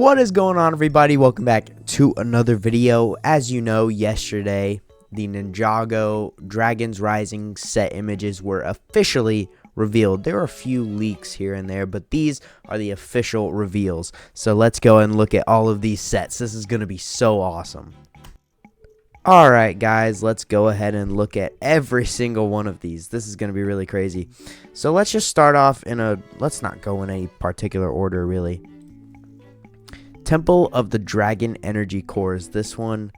What is going on, everybody? Welcome back to another video. As you know, yesterday the Ninjago Dragons Rising set images were officially revealed. There are a few leaks here and there, but these are the official reveals. So let's go and look at all of these sets. This is going to be so awesome. Alright guys, let's go ahead and look at every single one of these. This is going to be really crazy. So let's just start off let's not go in any particular order really. Temple of the Dragon Energy Cores. This one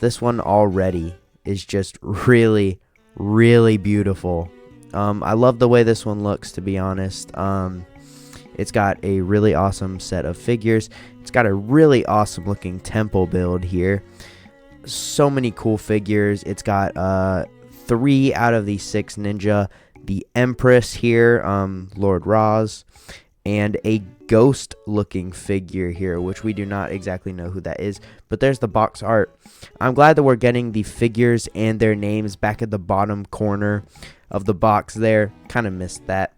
already is just really beautiful. I love the way this one looks, to be honest. It's got a really awesome set of figures. It's got a really awesome looking temple build here. So many cool figures. It's got 3 out of the 6 ninja, the Empress here, Lord Roz, and a ghost looking figure here, which we do not exactly know who that is, but there's the box art. I'm glad that we're getting the figures and their names back at the bottom corner of the box there. Kind of missed that,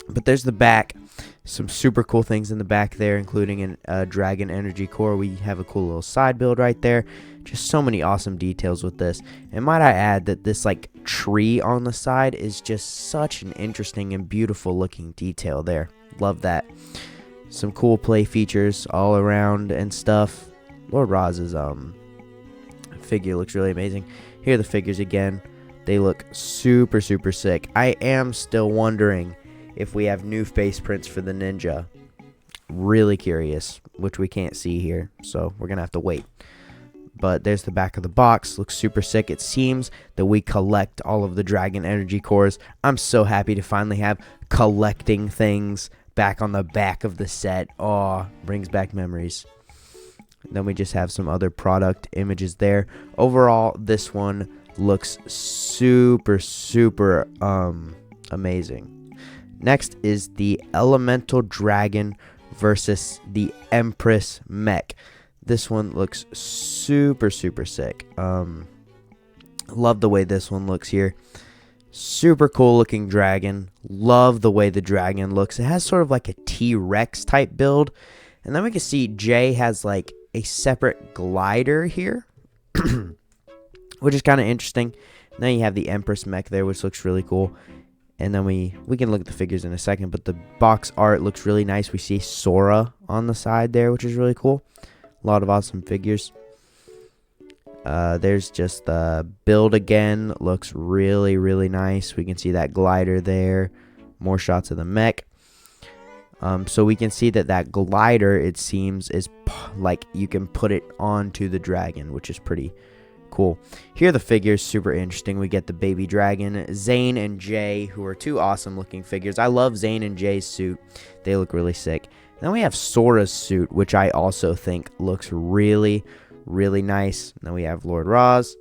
but there's the back. Some super cool things in the back there, including a dragon energy core. We have a cool little side build right there. Just so many awesome details with this. And might I add that this like tree on the side is just such an interesting and beautiful looking detail there. Love that. Some cool play features all around and stuff. Lord Roz's figure looks really amazing. Here are the figures again. They look super sick. I am still wondering if we have new face prints for the ninja. Really curious, which we can't see here, so we're gonna have to wait. But there's the back of the box. Looks super sick. It seems that we collect all of the dragon energy cores. I'm so happy to finally have collecting things back on the back of the set. Oh, brings back memories. Then we just have some other product images there. Overall, this one looks super amazing. Next is the Elemental Dragon versus the Empress mech. This one looks super sick. Love the way this one looks here. Super cool looking dragon. Love the way the dragon looks. It has sort of like a T-Rex type build. And then we can see Jay has like a separate glider here, which is kind of interesting. And then you have the Empress mech there, which looks really cool. And then we can look at the figures in a second, but the box art looks really nice. We see Sora on the side there, which is really cool. A lot of awesome figures. There's just the build again. Looks really nice. We can see that glider there. More shots of the mech. So we can see that glider, it seems, is like you can put it onto the dragon, which is pretty cool. Here are the figures, super interesting. We get the baby dragon, Zane and Jay, who are 2 awesome looking figures. I love Zane and Jay's suit. They look really sick. Then we have Sora's suit, which I also think looks really nice. And then we have Lord Roz,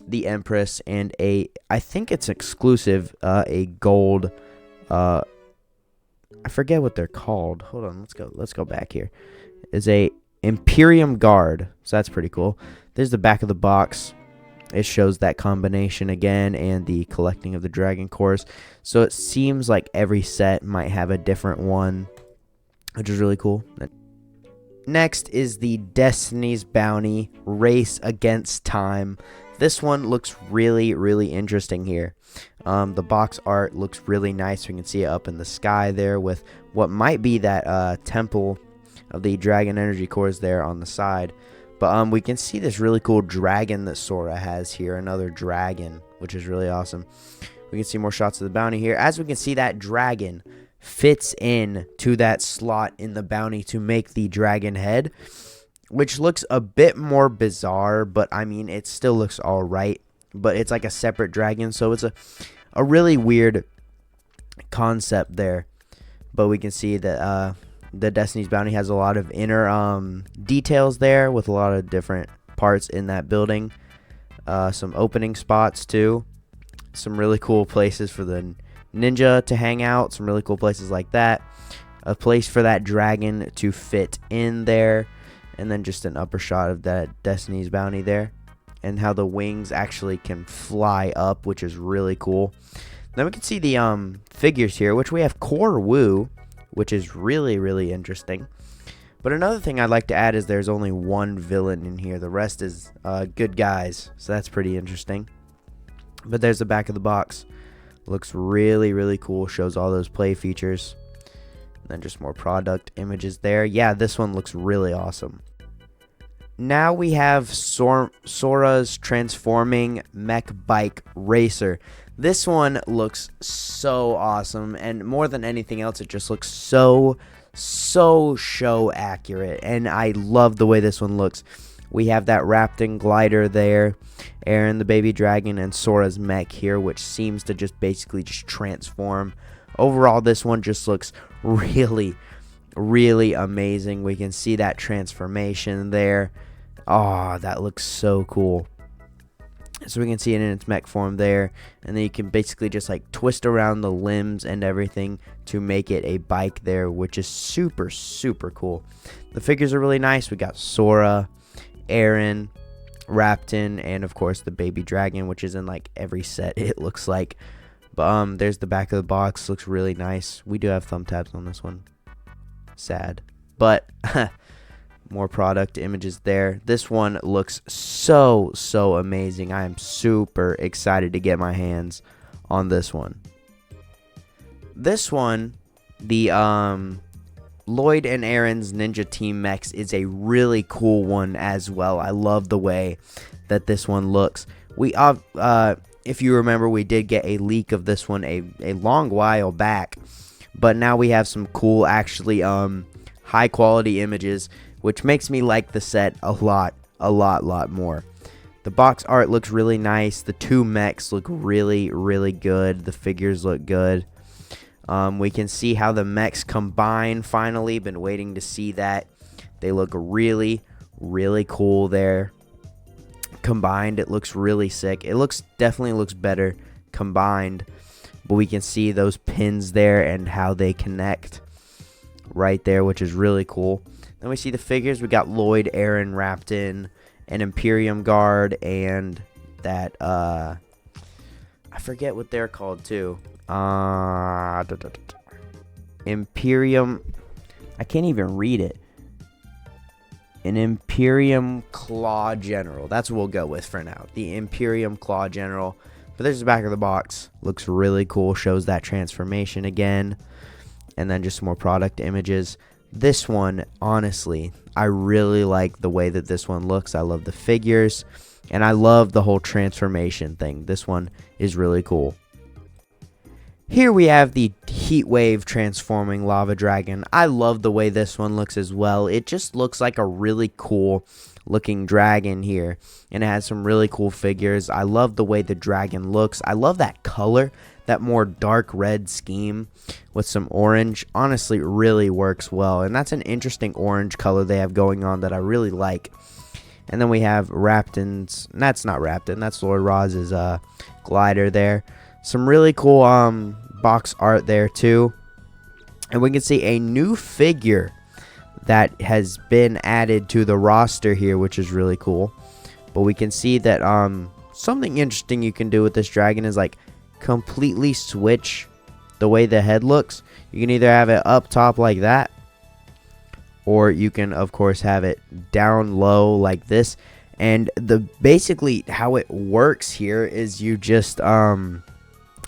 the Empress, and I think it's exclusive, a gold, I forget what they're called. Hold on, let's go back here. Is a Imperium Guard, so that's pretty cool. There's the back of the box. It shows that combination again and the collecting of the dragon cores. So it seems like every set might have a different one, which is really cool. Next is the Destiny's Bounty Race Against Time. This one looks really interesting here. The box art looks really nice. We can see it up in the sky there with what might be that temple of the dragon energy cores there on the side. But we can see this really cool dragon that Sora has here. Another dragon, which is really awesome. We can see more shots of the bounty here. As we can see, that dragon fits in to that slot in the bounty to make the dragon head, which looks a bit more bizarre, but I mean, it still looks all right. But it's like a separate dragon, so it's a really weird concept there. But we can see that the Destiny's Bounty has a lot of inner details there with a lot of different parts in that building. Some opening spots too. Some really cool places for the ninja to hang out. Some really cool places like that. A place for that dragon to fit in there. And then just an upper shot of that Destiny's Bounty there. And how the wings actually can fly up, which is really cool. Then we can see the figures here, which we have Core Wu, which is really interesting. But another thing I'd like to add is there's only one villain in here. The rest is good guys, so that's pretty interesting. But there's the back of the box. Looks really, really cool. Shows all those play features. And then just more product images there. Yeah, this one looks really awesome. Now we have Sora's transforming mech bike racer. This one looks so awesome, and more than anything else, it just looks so show accurate, and I love the way this one looks. We have that wrapped in glider there, Aaron the baby dragon, and Sora's mech here, which seems to just basically just transform. Overall, this one just looks really amazing. We can see that transformation there. Oh, that looks so cool. So we can see it in its mech form there, and then you can basically just like twist around the limbs and everything to make it a bike there, which is super cool. The figures are really nice. We got Sora, Aaron, Raptin, and of course the baby dragon, which is in like every set, it looks like. But there's the back of the box. Looks really nice. We do have thumb tabs on this one. Sad, but more product images there. This one looks so amazing. I am super excited to get my hands on this one. This one, the Lloyd and Aaron's Ninja Team Mechs, is a really cool one as well. I love the way that this one looks. We if you remember, we did get a leak of this one a long while back, but now we have some cool, actually high quality images, which makes me like the set a lot more. The box art looks really nice. The two mechs look really good. The figures look good. We can see how the mechs combine finally. Been waiting to see that. They look really cool there. Combined, it looks really sick. It definitely looks better combined, but we can see those pins there and how they connect right there, which is really cool. Then we see the figures. We got Lloyd, Aaron wrapped in an Imperium guard, and that I forget what they're called too. Imperium, I can't even read it. An Imperium Claw General. That's what we'll go with for now. The Imperium Claw General. But there's the back of the box. Looks really cool. Shows that transformation again. And then just some more product images. This one, honestly, I really like the way that this one looks. I love the figures. And I love the whole transformation thing. This one is really cool. Here we have the Heatwave transforming lava dragon. I love the way this one looks as well. It just looks like a really cool looking dragon here, and it has some really cool figures. I love the way the dragon looks. I love that color, that more dark red scheme with some orange. Honestly, it really works well, and that's an interesting orange color they have going on that I really like. And then we have Raptin's, that's not Raptin, that's Lord Roz's glider there. Some really cool box art there too. And we can see a new figure that has been added to the roster here, which is really cool. But we can see that something interesting you can do with this dragon is like completely switch the way the head looks. You can either have it up top like that, or you can of course have it down low like this. And the basically how it works here is you just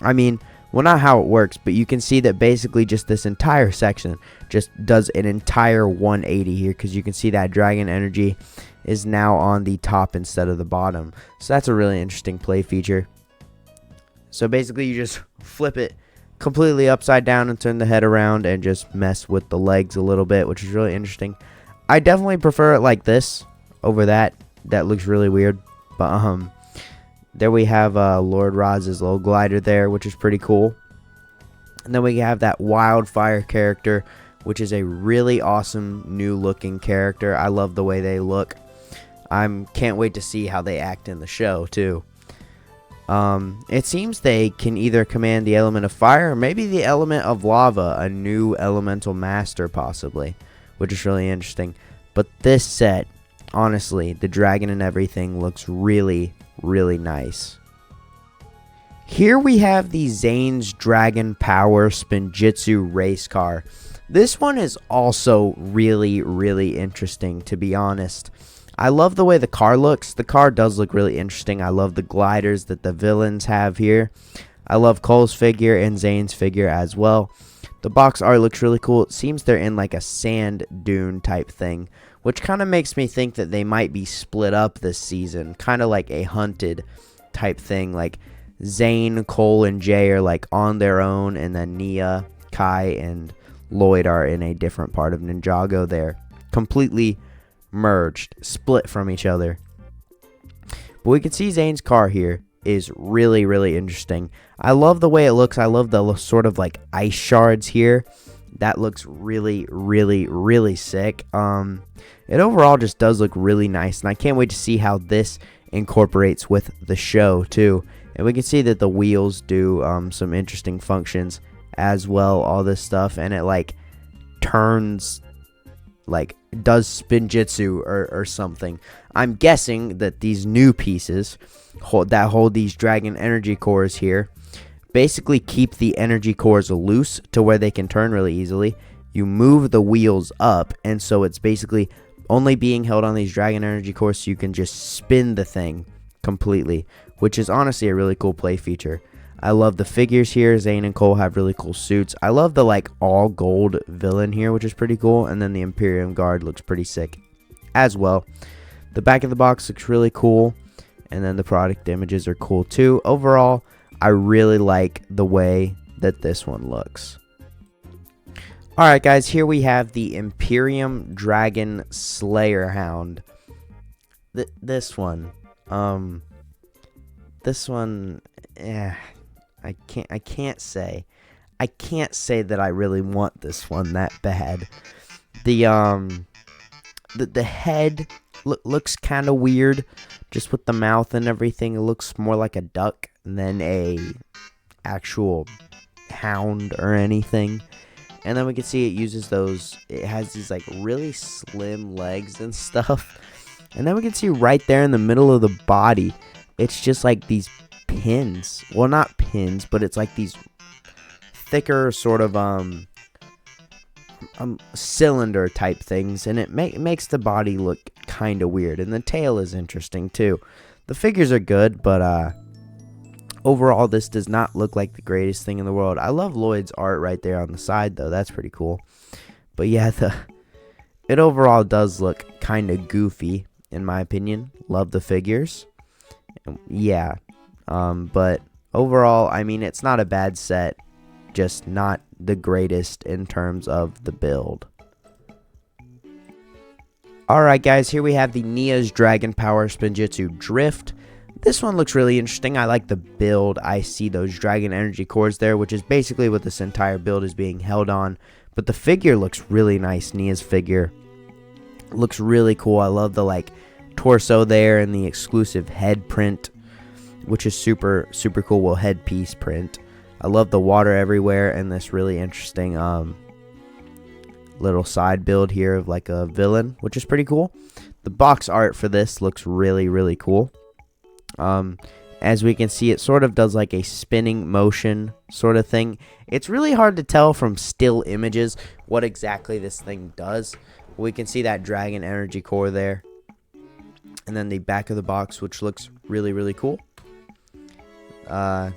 I mean, well, not how it works, but you can see that basically just this entire section just does an entire 180 here, because you can see that dragon energy is now on the top instead of the bottom. So that's a really interesting play feature. So basically you just flip it completely upside down and turn the head around and just mess with the legs a little bit, which is really interesting. I definitely prefer it like this over that. That looks really weird, but there we have Lord Roz's little glider there, which is pretty cool. And then we have that Wildfire character, which is a really awesome new looking character. I love the way they look. Can't wait to see how they act in the show too. It seems they can either command the element of fire or maybe the element of lava, a new elemental master possibly, which is really interesting. But this set, honestly, the dragon and everything looks really nice. Here we have the Zayns Dragon Power Spinjitzu race car. This one is also really, really interesting, to be honest. I love the way the car looks. The car does look really interesting. I love the gliders that the villains have here. I love Cole's figure and Zane's figure as well. The box art looks really cool. It seems they're in like a sand dune type thing, which kind of makes me think that they might be split up this season, kind of like a hunted type thing. Like Zane, Cole, and Jay are like on their own, and then Nia, Kai, and Lloyd are in a different part of Ninjago. They're completely merged, split from each other. But we can see Zane's car here is really, really interesting. I love the way it looks. I love the sort of like ice shards here. That looks really, really, really sick. It overall just does look really nice, and I can't wait to see how this incorporates with the show too. And we can see that the wheels do some interesting functions as well, all this stuff, and it like turns, like does spinjitzu or something. I'm guessing that these new pieces that hold these dragon energy cores here basically keep the energy cores loose to where they can turn really easily. You move the wheels up, and so it's basically only being held on these dragon energy cores, so you can just spin the thing completely, which is honestly a really cool play feature. I love the figures here. Zane and Cole have really cool suits. I love the like all gold villain here, which is pretty cool, and then the Imperium Guard looks pretty sick as well. The back of the box looks really cool, and then the product images are cool too. Overall, I really like the way that this one looks. Alright guys, here we have the Imperium Dragon Slayer Hound. This one, I can't say that I really want this one that bad. The head looks kind of weird, just with the mouth and everything. It looks more like a duck than a actual hound or anything. And then we can see it uses it has these like really slim legs and stuff. And then we can see right there in the middle of the body, it's just like these pins. Well, not pins, but it's like these thicker sort of cylinder type things, and it makes the body look kind of weird. And the tail is interesting too. The figures are good, but overall this does not look like the greatest thing in the world. I love Lloyd's art right there on the side though. That's pretty cool. But yeah, it overall does look kind of goofy in my opinion. Love the figures. Yeah. But overall, I mean, it's not a bad set, just not the greatest in terms of the build. Alright guys, here we have the Nias Dragon Power Spinjitzu Drift. This one looks really interesting. I like the build. I see those dragon energy cores there, which is basically what this entire build is being held on. But the figure looks really nice. Nia's figure looks really cool. I love the like torso there and the exclusive head print, which is super cool. Well, headpiece print. I love the water everywhere and this really interesting little side build here of like a villain, which is pretty cool. The box art for this looks really cool. As we can see, it sort of does like a spinning motion sort of thing. It's really hard to tell from still images what exactly this thing does. We can see that dragon energy core there, and then the back of the box, which looks really cool. Yeah,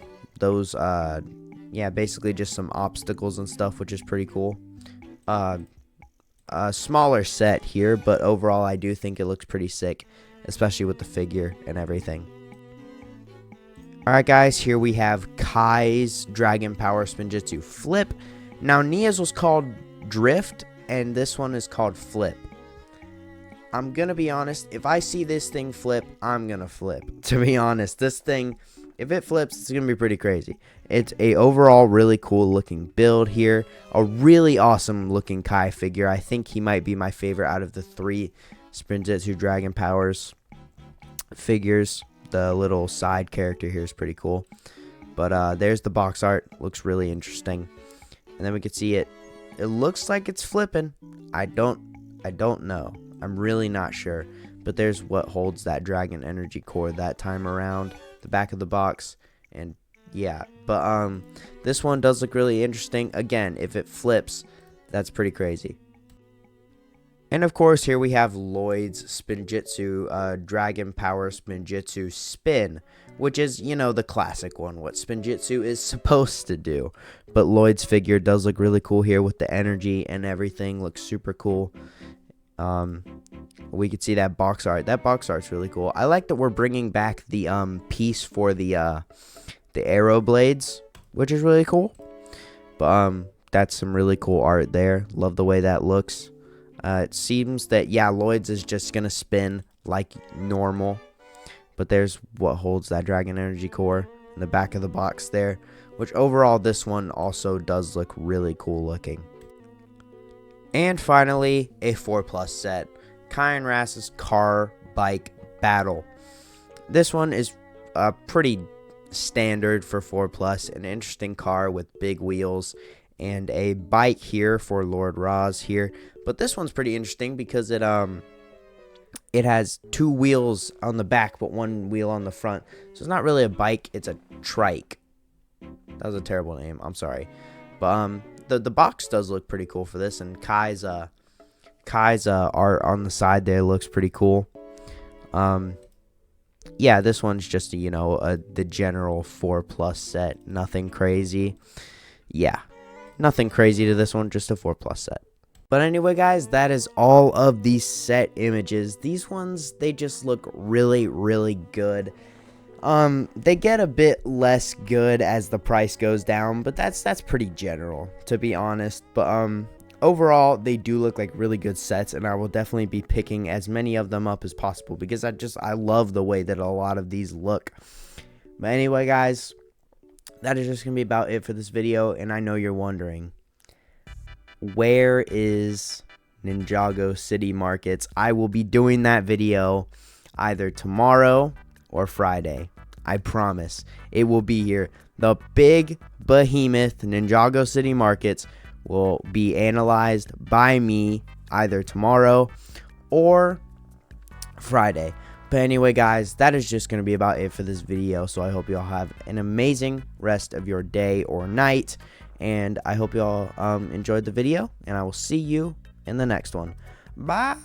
basically just some obstacles and stuff, which is pretty cool. A smaller set here, but overall I do think it looks pretty sick, especially with the figure and everything. Alright guys, here we have Kai's Dragon Power Spinjitzu Flip. Now Nia's was called Drift, and this one is called Flip. I'm gonna be honest, if I see this thing flip, I'm gonna flip. To be honest, this thing, if it flips, it's gonna be pretty crazy. It's a overall really cool looking build here. A really awesome looking Kai figure. I think he might be my favorite out of the 3 Spinjitzu Dragon Powers figures. The little side character here is pretty cool. But there's the box art. Looks really interesting. And then we can see it. It looks like it's flipping. I don't know. I'm really not sure. But there's what holds that dragon energy core that time around. The back of the box. And yeah. But this one does look really interesting. Again, if it flips, That's pretty crazy. And of course, here we have Lloyd's Spinjitzu Dragon Power Spinjitzu Spin, which is, you know, the classic one, what Spinjitzu is supposed to do. But Lloyd's figure does look really cool here with the energy and everything. Looks super cool. We could see that box art. That box art's really cool. I like that we're bringing back the piece for the arrow blades, which is really cool. But that's some really cool art there. Love the way that looks. It seems that, yeah, Lloyd's is just going to spin like normal. But there's what holds that Dragon Energy Core in the back of the box there. Which overall, this one also does look really cool looking. And finally, a 4+ set. Kai and Rass's Car Bike Battle. This one is pretty standard for 4+. An interesting car with big wheels. And a bike here for Lord Raz here. But this one's pretty interesting because it has 2 wheels on the back, but 1 wheel on the front. So it's not really a bike, it's a trike. That was a terrible name, I'm sorry. But the box does look pretty cool for this, and Kai's art on the side there looks pretty cool. Yeah, this one's just, you know, the general 4+ set, nothing crazy. Yeah, nothing crazy to this one, just a 4+ set. But anyway, guys, that is all of these set images. These ones, they just look really, really good. They get a bit less good as the price goes down, but that's pretty general, to be honest. But overall, they do look like really good sets, and I will definitely be picking as many of them up as possible because I love the way that a lot of these look. But anyway, guys, that is just gonna be about it for this video, and I know you're wondering, where is Ninjago City Markets? I will be doing that video either tomorrow or Friday. I promise. It will be here. The big behemoth Ninjago City Markets will be analyzed by me either tomorrow or Friday. But anyway, guys, that is just going to be about it for this video. So I hope you all have an amazing rest of your day or night. And I hope you all enjoyed the video. And I will see you in the next one. Bye.